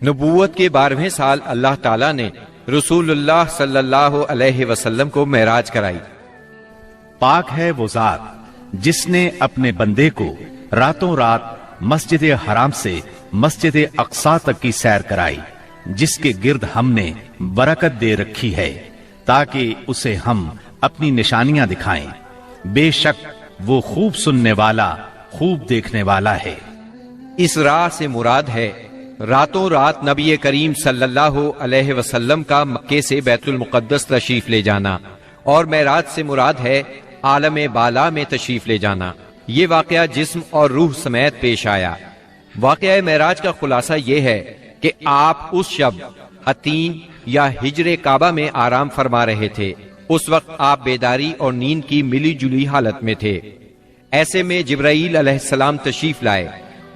نبوت کے 12ویں سال اللہ تعالیٰ نے رسول اللہ صلی اللہ علیہ وسلم کو معراج کرائی۔ پاک ہے وہ ذات جس نے اپنے بندے کو راتوں رات مسجد حرام سے مسجد اقصی تک کی سیر کرائی، جس کے گرد ہم نے برکت دے رکھی ہے تاکہ اسے ہم اپنی نشانیاں دکھائیں۔ بے شک وہ خوب سننے والا، خوب دیکھنے والا ہے۔ اس راہ سے مراد ہے راتوں رات نبی کریم صلی اللہ علیہ وسلم کا مکے سے بیت المقدس تشریف لے جانا، اور معراج سے مراد ہے عالم بالا میں تشریف لے جانا۔ یہ واقعہ جسم اور روح سمیت پیش آیا۔ واقعہ معراج کا خلاصہ یہ ہے کہ آپ اس شب حتیم یا ہجر کعبہ میں آرام فرما رہے تھے۔ اس وقت آپ بیداری اور نیند کی ملی جلی حالت میں تھے۔ ایسے میں جبرائیل علیہ السلام تشریف لائے۔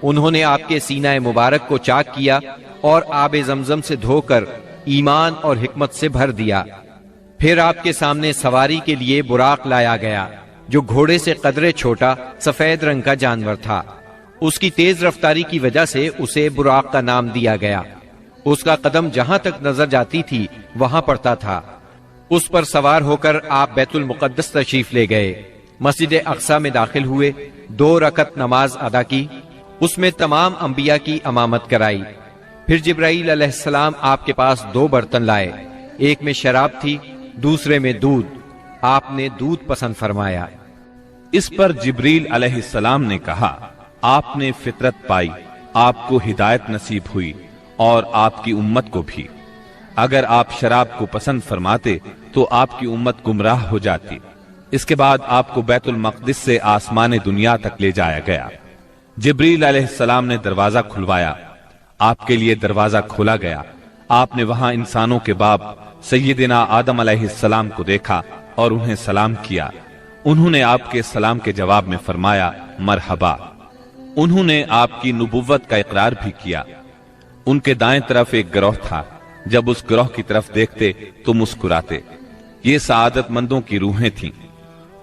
انہوں نے آپ کے سینہ مبارک کو چاک کیا اور آب زمزم سے دھو کر ایمان اور حکمت سے بھر دیا۔ پھر آپ کے سامنے سواری کے لیے براق لایا گیا، جو گھوڑے سے قدرے چھوٹا سفید رنگ کا جانور تھا۔ اس کی تیز رفتاری کی وجہ سے اسے براق کا نام دیا گیا۔ اس کا قدم جہاں تک نظر جاتی تھی وہاں پڑتا تھا۔ اس پر سوار ہو کر آپ بیت المقدس تشریف لے گئے، مسجد اقصی میں داخل ہوئے، 2 رکعت نماز ادا کی، اس میں تمام انبیاء کی امامت کرائی۔ پھر جبرائیل علیہ السلام آپ کے پاس 2 برتن لائے، ایک میں شراب تھی، دوسرے میں دودھ۔ آپ نے دودھ پسند فرمایا۔ اس پر جبریل علیہ السلام نے کہا، آپ نے فطرت پائی، آپ کو ہدایت نصیب ہوئی اور آپ کی امت کو بھی۔ اگر آپ شراب کو پسند فرماتے تو آپ کی امت گمراہ ہو جاتی۔ اس کے بعد آپ کو بیت المقدس سے آسمان دنیا تک لے جایا گیا۔ جبریل علیہ السلام نے دروازہ کھلوایا، آپ کے لیے دروازہ کھولا گیا۔ آپ نے وہاں انسانوں کے باپ سیدنا آدم علیہ السلام کو دیکھا اور انہیں سلام کیا۔ انہوں نے آپ کے سلام کے جواب میں فرمایا مرحبا۔ انہوں نے آپ کی نبوت کا اقرار بھی کیا۔ ان کے دائیں طرف ایک گروہ تھا، جب اس گروہ کی طرف دیکھتے تو مسکراتے۔ یہ سعادت مندوں کی روحیں تھیں۔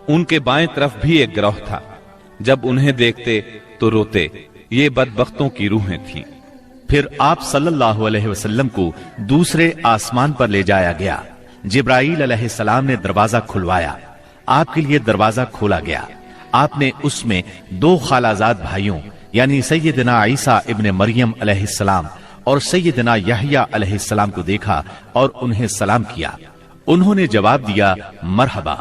ان کے بائیں طرف بھی ایک گروہ تھا، جب انہیں دیکھتے تو روتے۔ یہ بدبختوں کی روحیں تھیں۔ پھر آپ صلی اللہ علیہ وسلم کو دوسرے آسمان پر لے جایا گیا۔ جبرائیل علیہ السلام نے دروازہ کھلوایا، آپ کے لیے دروازہ کھولا گیا۔ آپ نے اس میں 2 خالہ زاد بھائیوں یعنی سیدنا عیسیٰ ابن مریم علیہ السلام اور سیدنا یحییٰ علیہ السلام کو دیکھا اور انہیں سلام کیا۔ انہوں نے جواب دیا مرحبا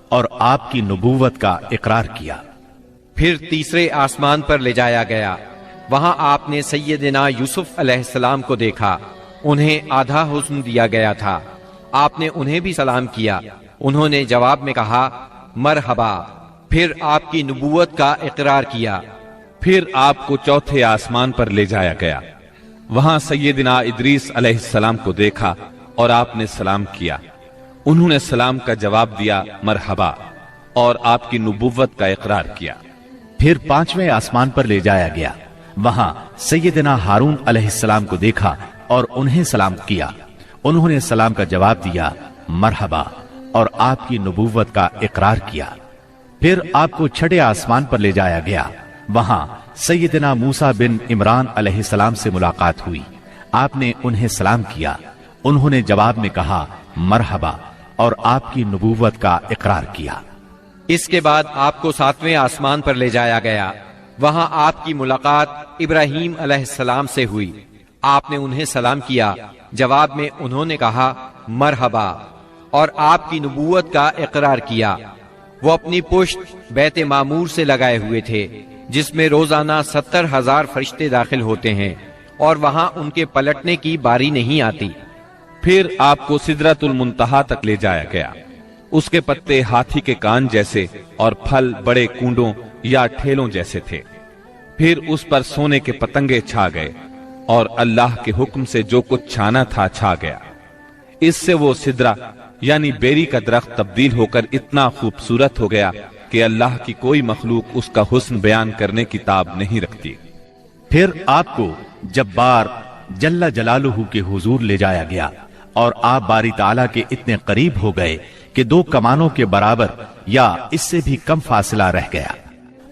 اور آپ کی نبوت کا اقرار کیا۔ پھر تیسرے آسمان پر لے جایا گیا۔ وہاں آپ نے سیدنا یوسف علیہ السلام کو دیکھا۔ انہیں آدھا حسن دیا گیا تھا۔ آپ نے انہیں بھی سلام کیا۔ انہوں نے جواب میں کہا مرحبا۔ پھر آپ کی نبوت کا اقرار کیا۔ پھر آپ کو چوتھے آسمان پر لے جایا گیا۔ وہاں سیدنا ادریس علیہ السلام کو دیکھا اور آپ نے سلام کیا۔ انہوں نے سلام کا جواب دیا مرحبا اور آپ کی نبوت کا اقرار کیا۔ پھر 5ویں آسمان پر لے جایا گیا۔ وہاں سیدنا ہارون علیہ السلام کو دیکھا اور انہیں سلام کیا۔ انہوں نے سلام کا جواب دیا مرحبا اور آپ کی نبوت کا اقرار کیا۔ پھر آپ کو 6 آسمان پر لے جایا گیا۔ وہاں سیدنا موسیٰ بن عمران علیہ السلام سے ملاقات ہوئی۔ آپ نے انہیں سلام کیا۔ انہوں نے جواب میں کہا مرحبا اور آپ کی نبوت کا اقرار کیا۔ اس کے بعد آپ کو 7ویں آسمان پر لے جایا گیا۔ وہاں آپ کی ملاقات ابراہیم علیہ السلام سے ہوئی۔ آپ نے انہیں سلام کیا۔ جواب میں انہوں نے کہا مرحبا اور آپ کی نبوت کا اقرار کیا۔ وہ اپنی پشت بیت معمور سے لگائے ہوئے تھے، جس میں روزانہ 70,000 فرشتے داخل ہوتے ہیں، اور وہاں ان کے پلٹنے کی باری نہیں آتی۔ پھر آپ کو سدرۃ المنتہا تک لے جایا گیا۔ اس کے پتے ہاتھی کے کان جیسے اور پھل بڑے کونڈوں یا ٹھیلوں جیسے تھے۔ پھر اس پر سونے کے پتنگے چھا گئے، اور اللہ کے حکم سے جو کچھ چھانا تھا چھا گیا۔ اس سے وہ سدرہ یعنی بیری کا درخت تبدیل ہو کر اتنا خوبصورت ہو گیا کہ اللہ کی کوئی مخلوق اس کا حسن بیان کرنے کی تاب نہیں رکھتی۔ پھر آپ کو جبار جل جلالہ کے حضور لے جایا گیا، اور آپ باری تعالیٰ کے اتنے قریب ہو گئے کہ 2 کمانوں کے برابر یا اس سے بھی کم فاصلہ رہ گیا۔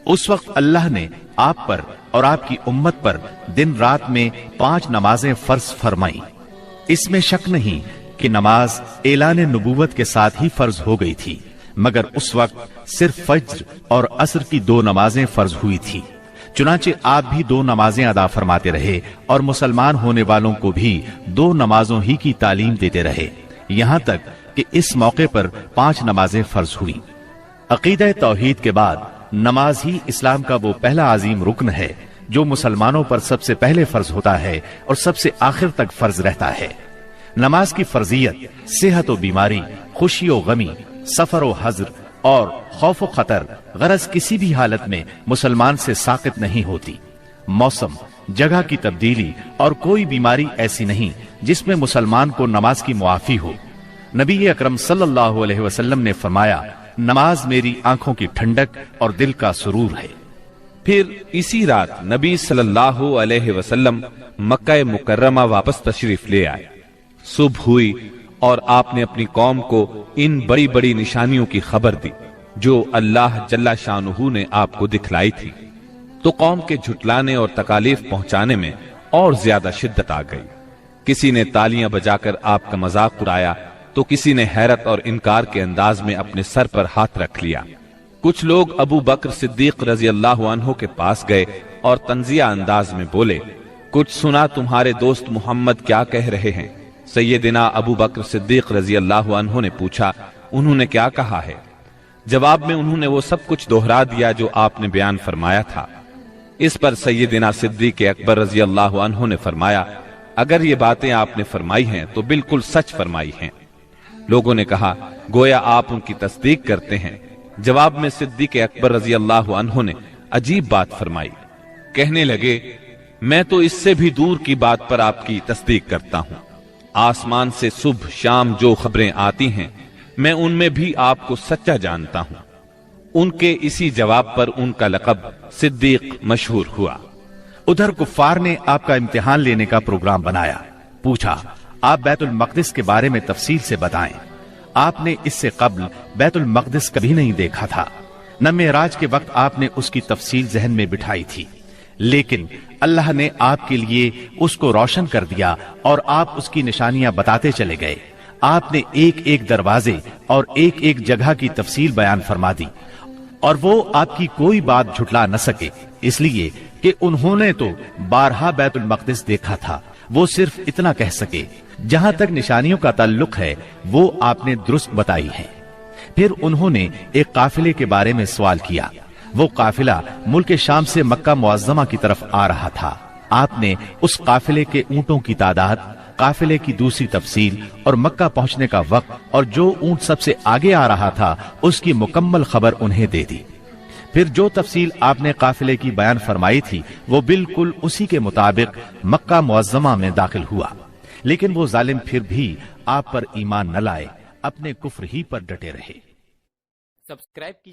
اس وقت اللہ نے آپ پر اور آپ کی امت پر دن رات میں 5 نمازیں فرض فرمائیں۔ اس میں شک نہیں کہ نماز اعلان نبوت کے ساتھ ہی فرض ہو گئی تھی، مگر اس وقت صرف فجر اور عصر کی 2 نمازیں فرض ہوئی تھی۔ چنانچہ آپ بھی 2 نمازیں ادا فرماتے رہے اور مسلمان ہونے والوں کو بھی 2 نمازوں ہی کی تعلیم دیتے رہے، یہاں تک کہ اس موقع پر 5 نمازیں فرض ہوئیں۔ عقیدہ توحید کے بعد نماز ہی اسلام کا وہ پہلا عظیم رکن ہے جو مسلمانوں پر سب سے پہلے فرض ہوتا ہے اور سب سے آخر تک فرض رہتا ہے۔ نماز کی فرضیت صحت و بیماری، خوشی و غمی، سفر و حضر اور خوف و خطر غرض کسی بھی حالت میں مسلمان سے ساقط نہیں ہوتی۔ موسم، جگہ کی تبدیلی اور کوئی بیماری ایسی نہیں جس میں مسلمان کو نماز کی معافی ہو۔ نبی اکرم صلی اللہ علیہ وسلم نے فرمایا، نماز میری آنکھوں کی ٹھنڈک اور دل کا سرور ہے۔ پھر اسی رات نبی صلی اللہ علیہ وسلم مکہ مکرمہ واپس تشریف لے آئے۔ صبح ہوئی اور آپ نے اپنی قوم کو ان بڑی بڑی نشانیوں کی خبر دی جو اللہ جل شانہ نے آپ کو دکھلائی تھی، تو قوم کے جھٹلانے اور تکالیف پہنچانے میں اور زیادہ شدت آ گئی۔ کسی نے تالیاں بجا کر آپ کا مذاق اڑایا تو کسی نے حیرت اور انکار کے انداز میں اپنے سر پر ہاتھ رکھ لیا۔ کچھ لوگ ابو بکر صدیق رضی اللہ عنہ کے پاس گئے اور طنزیہ انداز میں بولے، کچھ سنا تمہارے دوست محمد کیا کہہ رہے ہیں؟ سیدنا ابو بکر صدیق رضی اللہ عنہ نے پوچھا، انہوں نے کیا کہا ہے؟ جواب میں انہوں نے وہ سب کچھ دہرا دیا جو آپ نے بیان فرمایا تھا۔ اس پر سیدنا صدیق اکبر رضی اللہ عنہ نے فرمایا، اگر یہ باتیں آپ نے فرمائی ہیں تو بالکل سچ فرمائی ہیں۔ لوگوں نے کہا، گویا آپ ان کی تصدیق کرتے ہیں۔ جواب میں صدیق اکبر رضی اللہ عنہ نے عجیب بات فرمائی، کہنے لگے، میں تو اس سے بھی دور کی بات پر آپ کی تصدیق کرتا ہوں۔ آسمان سے صبح شام جو خبریں آتی ہیں میں ان میں بھی آپ کو سچا جانتا ہوں۔ ان کے اسی جواب پر ان کا لقب صدیق مشہور ہوا۔ ادھر کفار نے آپ کا امتحان لینے کا پروگرام بنایا، پوچھا آپ بیت المقدس کے بارے میں تفصیل سے بتائیں۔ آپ نے اس سے قبل بیت المقدس کبھی نہیں دیکھا تھا، نہ معراج کے وقت آپ نے اس کی تفصیل ذہن میں بٹھائی تھی، لیکن اللہ نے آپ کے لیے اس کو روشن کر دیا اور آپ اس کی نشانیاں بتاتے چلے گئے۔ آپ نے ایک ایک دروازے اور ایک ایک جگہ کی تفصیل بیان فرما دی، اور وہ آپ کی کوئی بات جھٹلا نہ سکے، اس لیے کہ انہوں نے تو بارہا بیت المقدس دیکھا تھا۔ وہ صرف اتنا کہہ سکے، جہاں تک نشانیوں کا تعلق ہے وہ آپ نے درست بتائی ہے۔ پھر انہوں نے ایک قافلے کے بارے میں سوال کیا۔ وہ قافلہ ملک شام سے مکہ معظمہ کی طرف آ رہا تھا۔ آپ نے اس قافلے کے اونٹوں کی تعداد، قافلے کی دوسری تفصیل اور مکہ پہنچنے کا وقت اور جو اونٹ سب سے آگے آ رہا تھا اس کی مکمل خبر انہیں دے دی۔ پھر جو تفصیل آپ نے قافلے کی بیان فرمائی تھی وہ بالکل اسی کے مطابق مکہ معظمہ میں داخل ہوا، لیکن وہ ظالم پھر بھی آپ پر ایمان نہ لائے، اپنے کفر ہی پر ڈٹے رہے۔ سبسکرائب کیجئے